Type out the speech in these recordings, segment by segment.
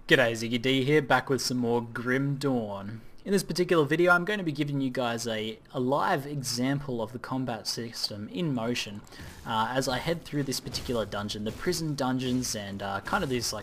G'day, ZiggyD here, back with some more Grim Dawn. In this particular video I'm going to be giving you guys a live example of the combat system in motion as I head through this particular dungeon, the prison dungeons and kind of these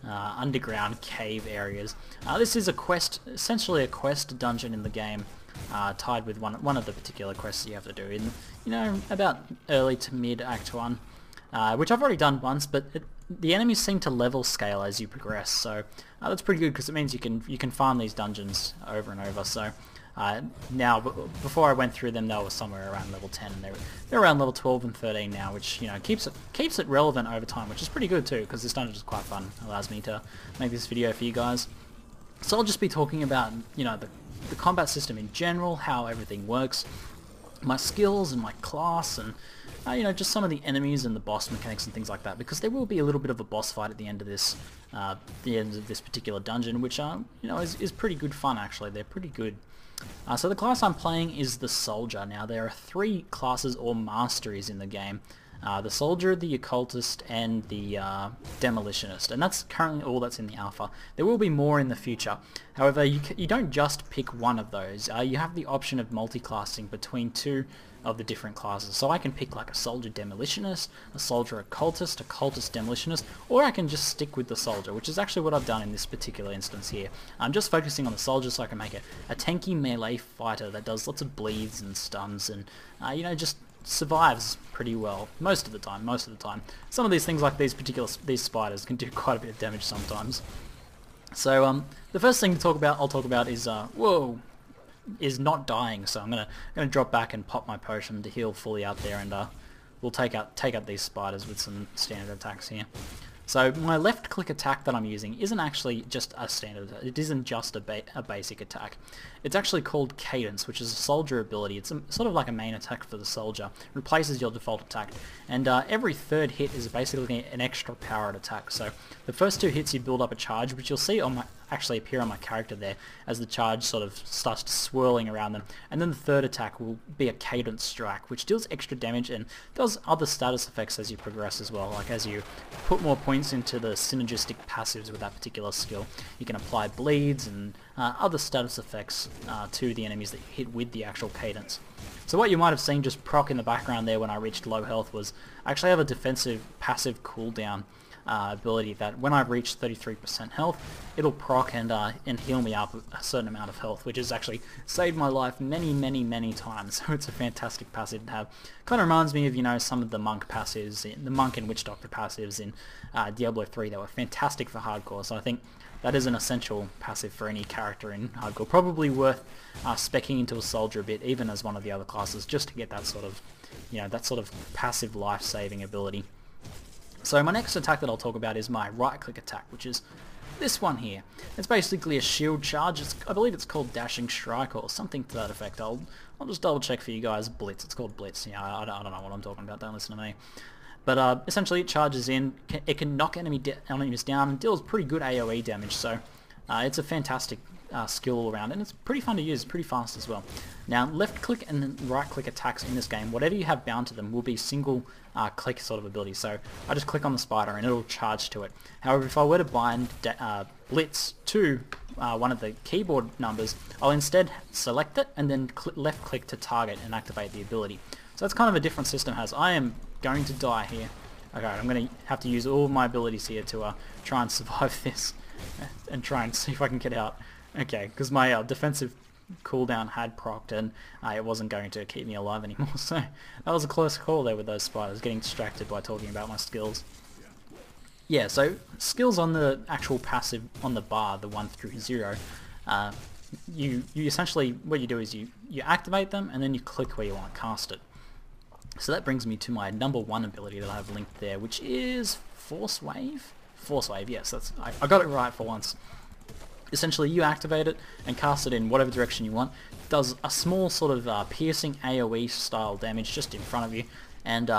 underground cave areas. This is a quest, essentially a quest dungeon in the game, tied with one of the particular quests you have to do in, about early to mid Act 1. Which I've already done once, but the enemies seem to level scale as you progress, so that's pretty good because it means you can farm these dungeons over and over. So now, before I went through them, they were somewhere around level 10, and they're around level 12 and 13 now, which keeps it relevant over time, which is pretty good too, because this dungeon is quite fun. It allows me to make this video for you guys. So I'll just be talking about the combat system in general, how everything works, my skills and my class, and just some of the enemies and the boss mechanics and things like that, because there will be a little bit of a boss fight at the end of this particular dungeon, which is pretty good fun actually. They're pretty good. So the class I'm playing is the Soldier. Now there are 3 classes or masteries in the game. The Soldier, the Occultist, and the Demolitionist, and that's currently all that's in the alpha. There will be more in the future. However, you don't just pick one of those. You have the option of multi-classing between 2 of the different classes. So I can pick like a Soldier Demolitionist, a Soldier Occultist, Occultist Demolitionist, or I can just stick with the Soldier, which is actually what I've done in this particular instance here. I'm just focusing on the Soldier so I can make a tanky melee fighter that does lots of bleeds and stuns and just survives pretty well most of the time. Some of these things, like these spiders, can do quite a bit of damage sometimes. So the first thing I'll talk about is not dying. So I'm gonna drop back and pop my potion to heal fully out there, and we'll take out these spiders with some standard attacks here. So my left click attack that I'm using isn't actually just a standard attack. It isn't just a basic attack. It's actually called Cadence, which is a Soldier ability. It's sort of like a main attack for the Soldier. It replaces your default attack. And every third hit is basically an extra powered attack. So the first 2 hits you build up a charge, which you'll see actually appear on my character there as the charge sort of starts swirling around them. And then the third attack will be a Cadence Strike, which deals extra damage and does other status effects as you progress as well. Like as you put more points into the synergistic passives with that particular skill, you can apply bleeds and other status effects to the enemies that you hit with the actual cadence. So what you might have seen just proc in the background there when I reached low health was I actually have a defensive passive cooldown ability that when I reach 33% health, it'll proc and heal me up a certain amount of health, which has actually saved my life many times. So it's a fantastic passive to have. Kind of reminds me of some of the monk passives, the monk and witch doctor passives in Diablo 3 that were fantastic for hardcore. So I think that is an essential passive for any character in hardcore. Probably worth speccing into a Soldier a bit, even as one of the other classes, just to get that sort of passive life-saving ability. So my next attack that I'll talk about is my right-click attack, which is this one here. It's basically a shield charge. I believe it's called Dashing Strike or something to that effect. I'll just double check for you guys. Blitz. It's called Blitz. Yeah, I don't know what I'm talking about. Don't listen to me. But essentially it charges in. It can knock enemies down and deals pretty good AoE damage. So it's a fantastic skill all around, and it's pretty fun to use, pretty fast as well. Now left click and then right click attacks in this game, whatever you have bound to them will be single click sort of ability. So I just click on the spider and it'll charge to it. However, if I were to bind Blitz to one of the keyboard numbers, I'll instead select it and then left click to target and activate the ability. So that's kind of a different system. I am going to die here. Okay, I'm going to have to use all of my abilities here to try and survive this and try and see if I can get out. Okay, because my defensive cooldown had procced and it wasn't going to keep me alive anymore. So that was a close call there with those spiders, getting distracted by talking about my skills. Yeah, so skills on the actual passive on the bar, the 1 through 0, you essentially, what you do is you activate them and then you click where you want to cast it. So that brings me to my number 1 ability that I have linked there, which is Force Wave? Force Wave, yes, I got it right for once. Essentially you activate it and cast it in whatever direction you want. It does a small sort of piercing AoE style damage just in front of you, and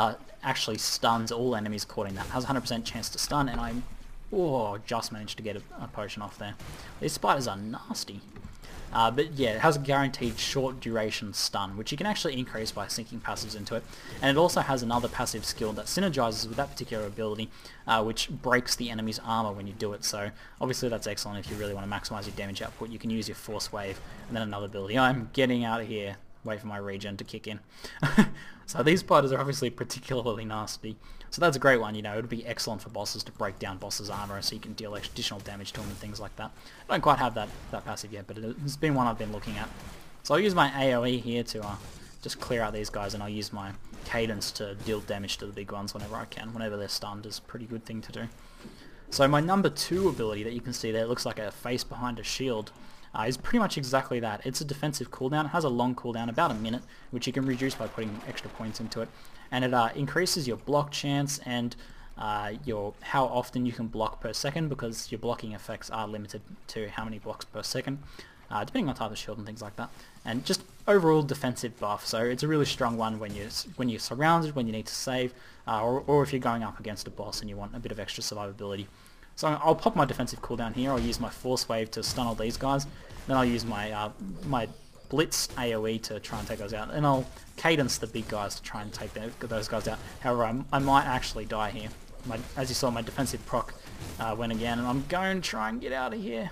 actually stuns all enemies caught in that. Has a 100% chance to stun, and just managed to get a potion off there. These spiders are nasty. But yeah, it has a guaranteed short duration stun, which you can actually increase by sinking passives into it. And it also has another passive skill that synergizes with that particular ability, which breaks the enemy's armor when you do it. So obviously that's excellent if you really want to maximize your damage output. You can use your force wave and then another ability. I'm getting out of here. Wait for my regen to kick in. So these spiders are obviously particularly nasty. So that's a great one, it would be excellent for bosses to break down bosses' armor so you can deal additional damage to them and things like that. I don't quite have that passive yet, but it's been one I've been looking at. So I'll use my AoE here to just clear out these guys, and I'll use my cadence to deal damage to the big ones whenever I can. Whenever they're stunned is a pretty good thing to do. So my number 2 ability that you can see there, it looks like a face behind a shield, is pretty much exactly that. It's a defensive cooldown. It has a long cooldown, about a minute, which you can reduce by putting extra points into it. And it increases your block chance and how often you can block per second, because your blocking effects are limited to how many blocks per second, depending on type of shield and things like that. And just overall defensive buff. So it's a really strong one when you're surrounded, when you need to save, or if you're going up against a boss and you want a bit of extra survivability. So I'll pop my defensive cooldown here. I'll use my force wave to stun all these guys. Then I'll use my my blitz AoE to try and take those out. And I'll cadence the big guys to try and take those guys out. However, I might actually die here. As you saw, my defensive proc went again, and I'm going to try and get out of here.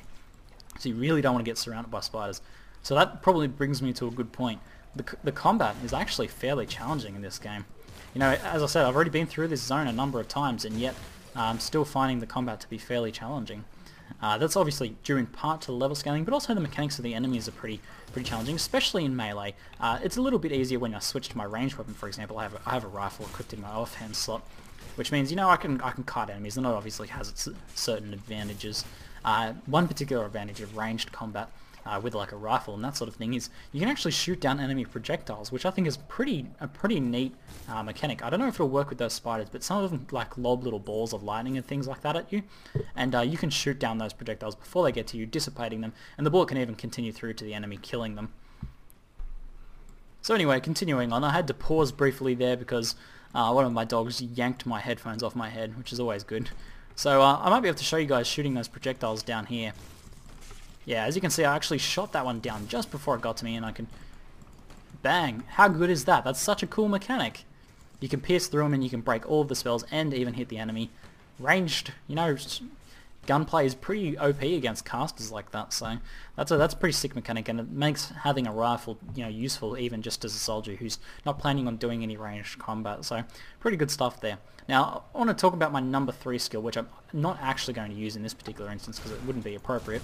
So you really don't want to get surrounded by spiders. So that probably brings me to a good point. The combat is actually fairly challenging in this game. As I said, I've already been through this zone a number of times, and yet I'm still finding the combat to be fairly challenging. That's obviously due in part to the level scaling, but also the mechanics of the enemies are pretty challenging, especially in melee. It's a little bit easier when I switch to my ranged weapon. For example, I have a rifle equipped in my offhand slot, which means I can kite enemies, and it obviously has its certain advantages. One particular advantage of ranged combat with like a rifle and that sort of thing is you can actually shoot down enemy projectiles, which I think is a pretty neat mechanic. I don't know if it'll work with those spiders, but some of them like lob little balls of lightning and things like that at you, and you can shoot down those projectiles before they get to you, dissipating them, and the bullet can even continue through to the enemy, killing them. So anyway, continuing on, I had to pause briefly there because one of my dogs yanked my headphones off my head, which is always good. So I might be able to show you guys shooting those projectiles down here. Yeah, as you can see, I actually shot that one down just before it got to me, and I can... Bang! How good is that? That's such a cool mechanic. You can pierce through them, and you can break all of the spells, and even hit the enemy. Ranged, gunplay is pretty OP against casters like that, so that's a pretty sick mechanic, and it makes having a rifle, useful even just as a soldier who's not planning on doing any ranged combat, so pretty good stuff there. Now, I want to talk about my number 3 skill, which I'm not actually going to use in this particular instance because it wouldn't be appropriate.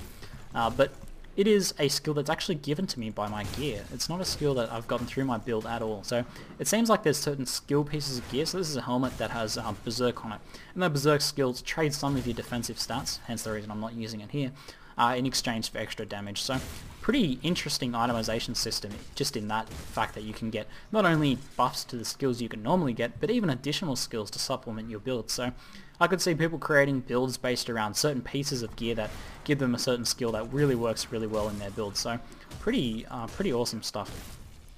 But it is a skill that's actually given to me by my gear. It's not a skill that I've gotten through my build at all. So it seems like there's certain skill pieces of gear. So this is a helmet that has Berserk on it. And that Berserk skill trades some of your defensive stats, hence the reason I'm not using it here, in exchange for extra damage. So pretty interesting itemization system just in that fact that you can get not only buffs to the skills you can normally get, but even additional skills to supplement your build. So I could see people creating builds based around certain pieces of gear that give them a certain skill that really works really well in their build. So pretty awesome stuff.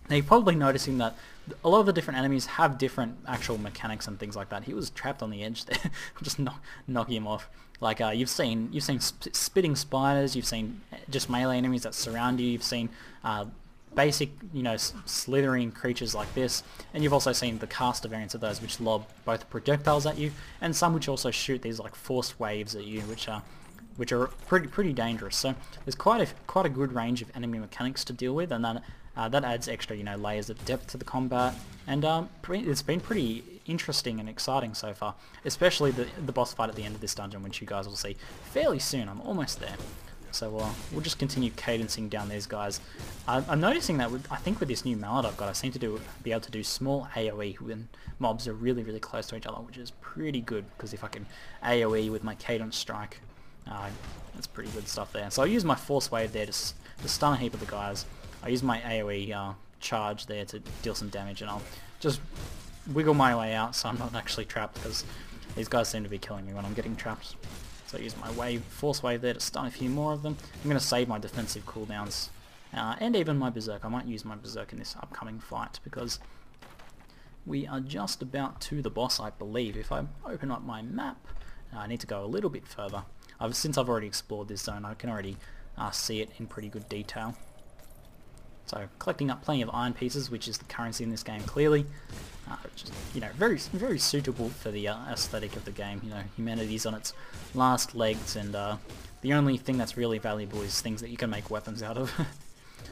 Now you're probably noticing that a lot of the different enemies have different actual mechanics and things like that. He was trapped on the edge there. Just knock him off. Like you've seen spitting spiders. You've seen just melee enemies that surround you. You've seen basic, slithering creatures like this, and you've also seen the caster variants of those, which lob both projectiles at you, and some which also shoot these like force waves at you, which are pretty dangerous. So there's quite a good range of enemy mechanics to deal with, and then that adds extra layers of depth to the combat, and it's been pretty interesting and exciting so far, especially the boss fight at the end of this dungeon, which you guys will see fairly soon. I'm almost there. So we'll just continue cadencing down these guys. I'm noticing that I think with this new mallet I've got, I seem to be able to do small AoE when mobs are really close to each other, which is pretty good, because if I can AoE with my cadence strike, that's pretty good stuff there. So I'll use my force wave there to stun a heap of the guys. I use my AoE charge there to deal some damage, and I'll just wiggle my way out so I'm not actually trapped, because these guys seem to be killing me when I'm getting trapped. So I use my force wave there to stun a few more of them. I'm going to save my defensive cooldowns, and even my Berserk. I might use my Berserk in this upcoming fight, because we are just about to the boss, I believe. If I open up my map, I need to go a little bit further. Since I've already explored this zone, I can already see it in pretty good detail. So collecting up plenty of iron pieces, which is the currency in this game clearly, which is, you know, very very suitable for the aesthetic of the game. You know, humanity's on its last legs, and the only thing that's really valuable is things that you can make weapons out of.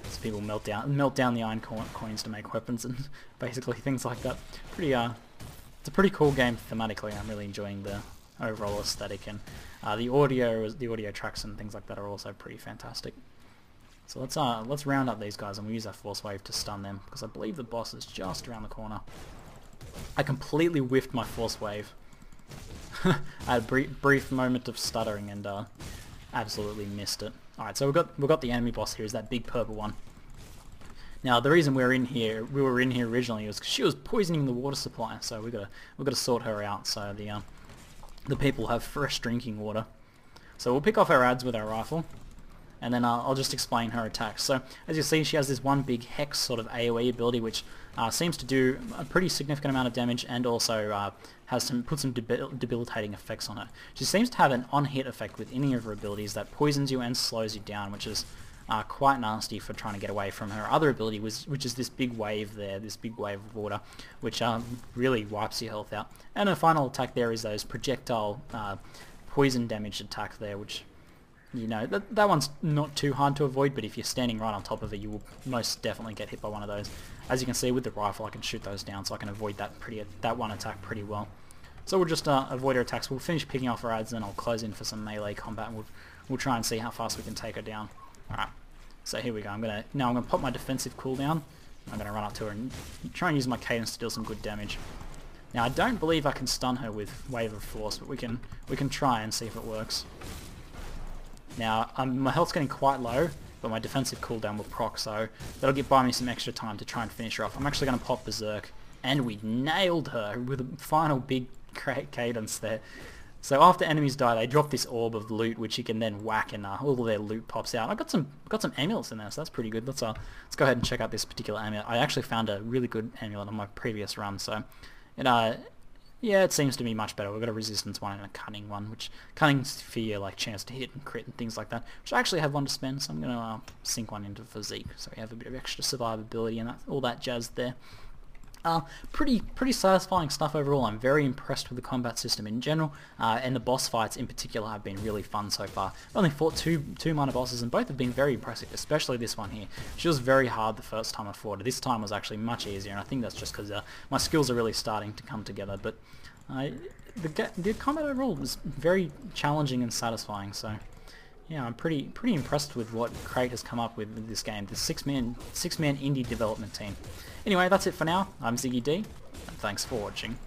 So people melt down the iron coins to make weapons and basically things like that. It's a pretty cool game thematically. I'm really enjoying the overall aesthetic, and the audio tracks and things like that are also pretty fantastic. So let's round up these guys, and we'll use our force wave to stun them, because I believe the boss is just around the corner. I completely whiffed my force wave. I had a brief moment of stuttering and absolutely missed it. Alright, so we've got the enemy boss here, is that big purple one. Now the reason we were in here originally was because she was poisoning the water supply, so we've got to sort her out so the people have fresh drinking water. So we'll pick off her ads with our rifle, and then I'll just explain her attacks. So as you see, she has this one big hex sort of AoE ability, which seems to do a pretty significant amount of damage, and also puts some debilitating effects on her. She seems to have an on-hit effect with any of her abilities that poisons you and slows you down, which is quite nasty for trying to get away from her other ability, which is this big wave there, this big wave of water, which really wipes your health out. And her final attack there is those projectile poison damage attack there, which, you know, that one's not too hard to avoid, but if you're standing right on top of it, you will most definitely get hit by one of those. As you can see with the rifle, I can shoot those down, so I can avoid that one attack pretty well. So we'll just avoid her attacks. We'll finish picking off her ads, and then I'll close in for some melee combat, and we'll try and see how fast we can take her down. Alright, so here we go. I'm gonna pop my defensive cooldown. I'm gonna run up to her and try and use my cadence to deal some good damage. Now I don't believe I can stun her with Wave of Force, but we can try and see if it works. Now my health's getting quite low, but my defensive cooldown will proc, so that'll buy me some extra time to try and finish her off. I'm actually going to pop Berserk, and we nailed her with a final big cadence there. So after enemies die, they drop this orb of loot, which you can then whack, and all of their loot pops out. I got some amulets in there, so that's pretty good. Let's go ahead and check out this particular amulet. I actually found a really good amulet on my previous run, so yeah, it seems to be much better. We've got a resistance one and a cunning one, which cunning's for your chance to hit and crit and things like that, which I actually have one to spend, so I'm going to sink one into physique, so we have a bit of extra survivability and all that jazz there. Pretty satisfying stuff overall. I'm very impressed with the combat system in general, and the boss fights in particular have been really fun so far. I've only fought two minor bosses, and both have been very impressive, especially this one here. She was very hard the first time I fought her. This time was actually much easier, and I think that's just because my skills are really starting to come together. But the combat overall was very challenging and satisfying, so yeah, I'm pretty impressed with what Crate has come up with this game, the six-man indie development team. Anyway, that's it for now. I'm ZiggyD, and thanks for watching.